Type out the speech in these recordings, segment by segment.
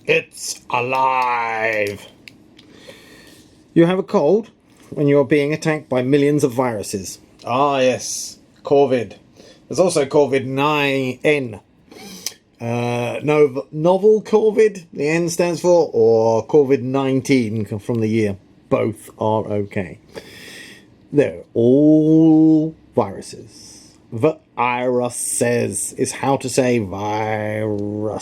It's alive. You have a cold when you're being attacked by millions of viruses. Ah, yes, COVID. There's also COVID-9. Novel COVID, the N stands for, or COVID-19 from the year. Both are okay. They're all viruses. Viruses is how to say viruses.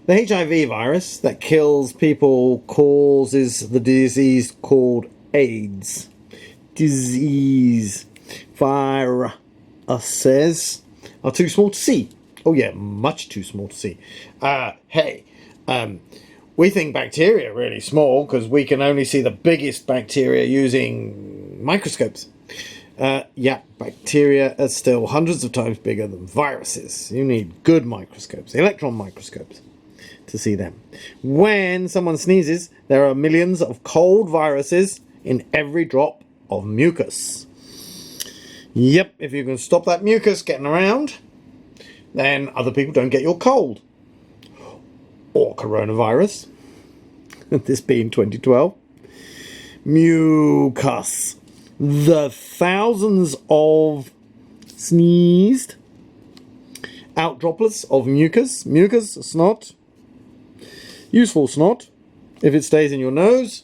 The HIV virus that kills people causes the disease called AIDS. Disease. Viruses are too small to see. Oh yeah, much too small to see. We think bacteria are really small because we can only see the biggest bacteria using microscopes. Yeah, bacteria are still hundreds of times bigger than viruses. You need good microscopes, electron microscopes, to see them. When someone sneezes, there are millions of cold viruses in every drop of mucus. Yep, if you can stop that mucus getting around, then other people don't get your cold. Or coronavirus. This being 2012. Mucus. The thousands of sneezed out droplets of mucus. Snot. Useful snot. If it stays in your nose,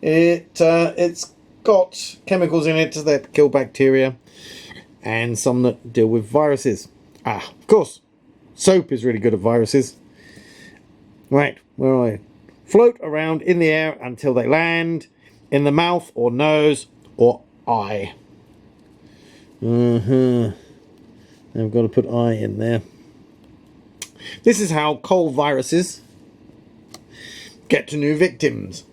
it's got chemicals in it that kill bacteria and some that deal with viruses. Of course, soap is really good at viruses. Right, where are I? Float around in the air until they land in the mouth or nose or eye. I've got to put eye in there. This is how cold viruses get to new victims.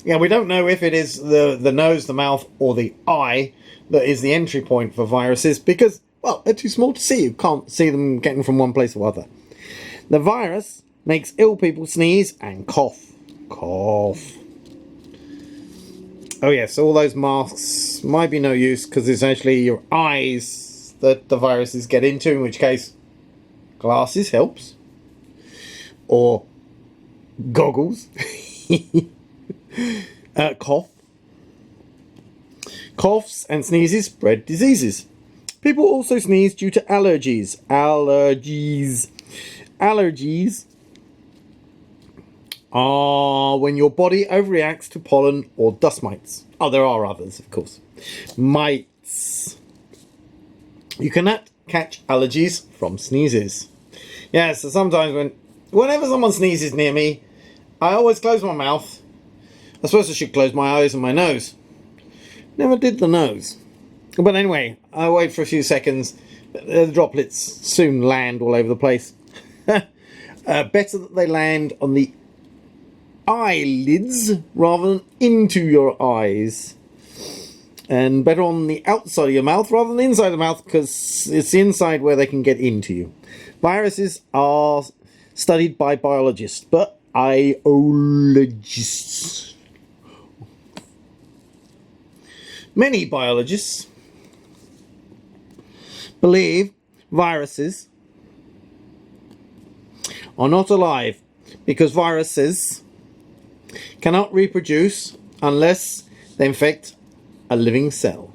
Yeah, we don't know if it is the nose, the mouth, or the eye that is the entry point for viruses because, well, they're too small to see. You can't see them getting from one place to other. The virus makes ill people sneeze and cough. Cough. Oh yes, all those masks might be no use because it's actually your eyes that the viruses get into, in which case glasses helps. Or goggles. Cough. Coughs and sneezes spread diseases. People also sneeze due to allergies. Allergies are when your body overreacts to pollen or dust mites. Oh, there are others, of course. Mites. You cannot catch allergies from sneezes. Yeah, so sometimes whenever someone sneezes near me, I always close my mouth. I suppose I should close my eyes and my nose. Never did the nose. But anyway, I wait for a few seconds. The droplets soon land all over the place. Better that they land on the eyelids rather than into your eyes. And better on the outside of your mouth rather than the inside of the mouth because it's the inside where they can get into you. Viruses are studied by biologists, but biologists. Many biologists believe viruses are not alive because viruses cannot reproduce unless they infect a living cell.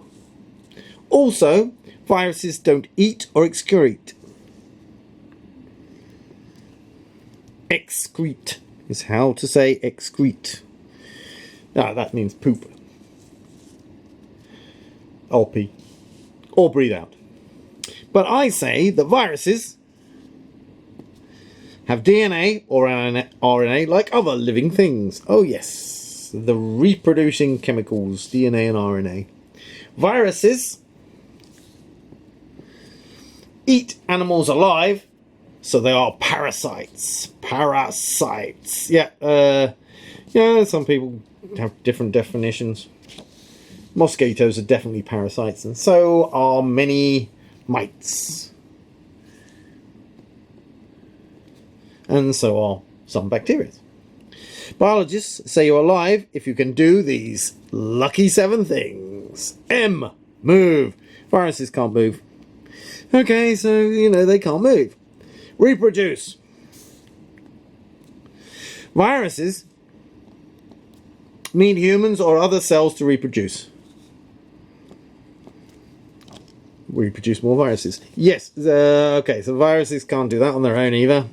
Also, viruses don't eat or excrete. Excrete is how to say excrete. Now that means poop. Or pee. Or breathe out. But I say that viruses have DNA or RNA like other living things. Oh yes, the reproducing chemicals, DNA and RNA. Viruses eat animals alive, so they are parasites. Parasites. Yeah, some people have different definitions. Mosquitoes are definitely parasites, and so are many mites. And so are some bacteria. Biologists say you're alive if you can do these lucky 7 things. M. Move. Viruses can't move. Okay, so, they can't move. Reproduce. Viruses need humans or other cells to reproduce. Reproduce more viruses. Yes, okay, so viruses can't do that on their own either.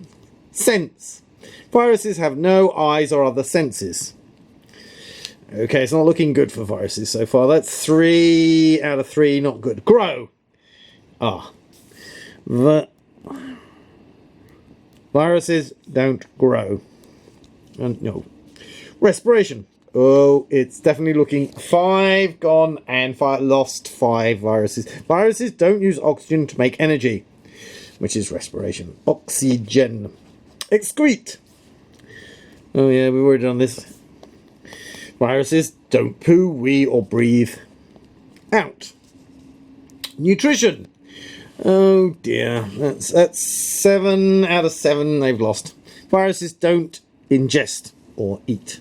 Sense. Viruses have no eyes or other senses. Okay, it's not looking good for viruses so far. That's 3 out of 3, not good. Grow. Viruses don't grow. And no. Respiration. Oh, it's definitely looking 5 gone and lost 5 viruses. Viruses don't use oxygen to make energy, which is respiration. Oxygen. Excrete. Oh yeah, we've already done this. Viruses don't poo, wee, or breathe. Out. Nutrition. Oh dear, that's 7 out of 7 they've lost. Viruses don't ingest or eat.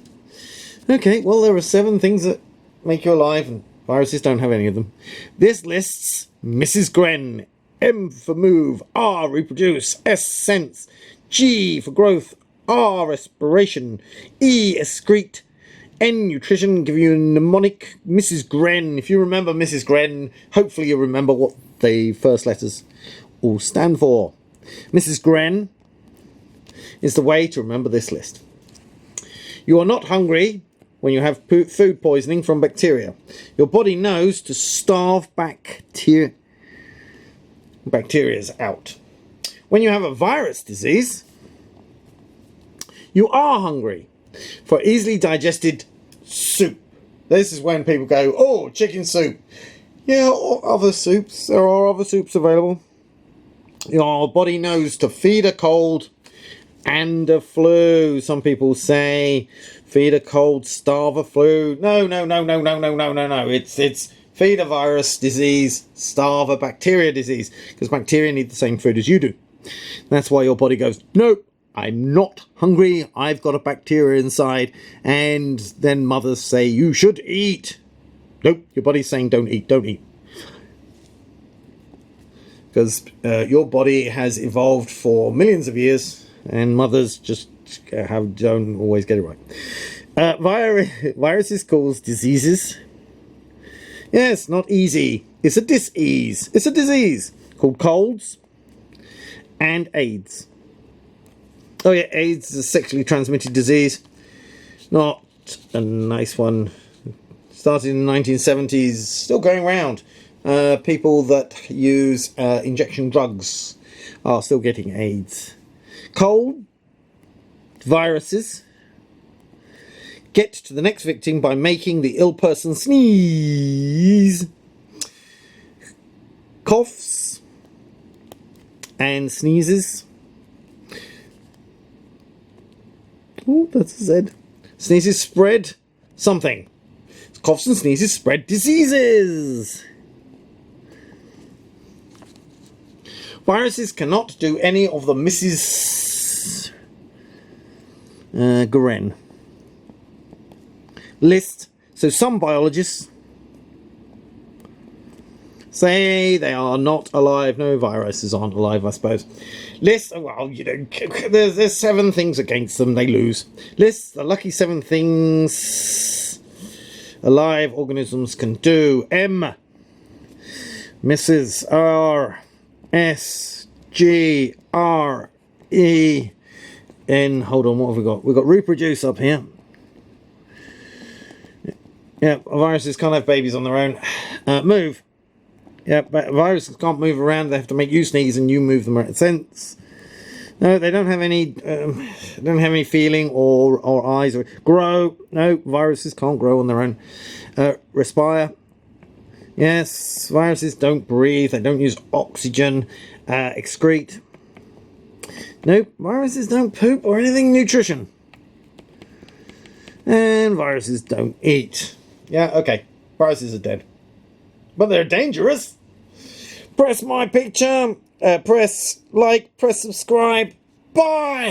Okay, well there are 7 things that make you alive and viruses don't have any of them. This lists Mrs. Gren. M for move, R reproduce, S sense, G for growth, R respiration, E excrete, N nutrition, give you a mnemonic. Mrs. Gren. If you remember Mrs. Gren, hopefully you remember what the first letters all stand for. Mrs. Gren is the way to remember this list. You are not hungry when you have food poisoning from bacteria. Your body knows to starve bacteria's out. When you have a virus disease, you are hungry for easily digested soup. This is when people go, oh, chicken soup. Yeah, or other soups. There are other soups available. Your body knows to feed a cold and a flu. Some people say feed a cold, starve a flu. No. It's feed a virus disease, starve a bacteria disease. Because bacteria need the same food as you do. That's why your body goes, nope. I'm not hungry, I've got a bacteria inside, and then mothers say, you should eat. Nope, your body's saying don't eat. Because your body has evolved for millions of years, and mothers just don't always get it right. Viruses cause diseases. Yes, not easy. It's a dis-ease. It's a disease called colds and AIDS. Oh yeah, AIDS is a sexually transmitted disease. Not a nice one. Started in the 1970s, still going around. People that use injection drugs are still getting AIDS. Cold viruses get to the next victim by making the ill person sneeze. Coughs and sneezes. Oh, that's a Z. Sneezes spread something. Coughs and sneezes spread diseases. Viruses cannot do any of the Mrs. Gren list. So some biologists say they are not alive. No, viruses aren't alive, I suppose. List, well, you know, there's 7 things against them, they lose. List the lucky 7 things alive organisms can do. M, Mrs. R, S, G, R, E, N. Hold on, what have we got? We've got reproduce up here. Yeah, viruses can't have babies on their own. Move. Yeah, but viruses can't move around. They have to make you sneeze and you move them around. Sense. No, they don't have any. Don't have any feeling or eyes. Or grow. No, viruses can't grow on their own. Respire. Yes, viruses don't breathe. They don't use oxygen. Excrete. Nope, viruses don't poop or anything nutrition. And viruses don't eat. Yeah, okay. Viruses are dead. But they're dangerous. Press my picture. Press like. Press subscribe. Bye!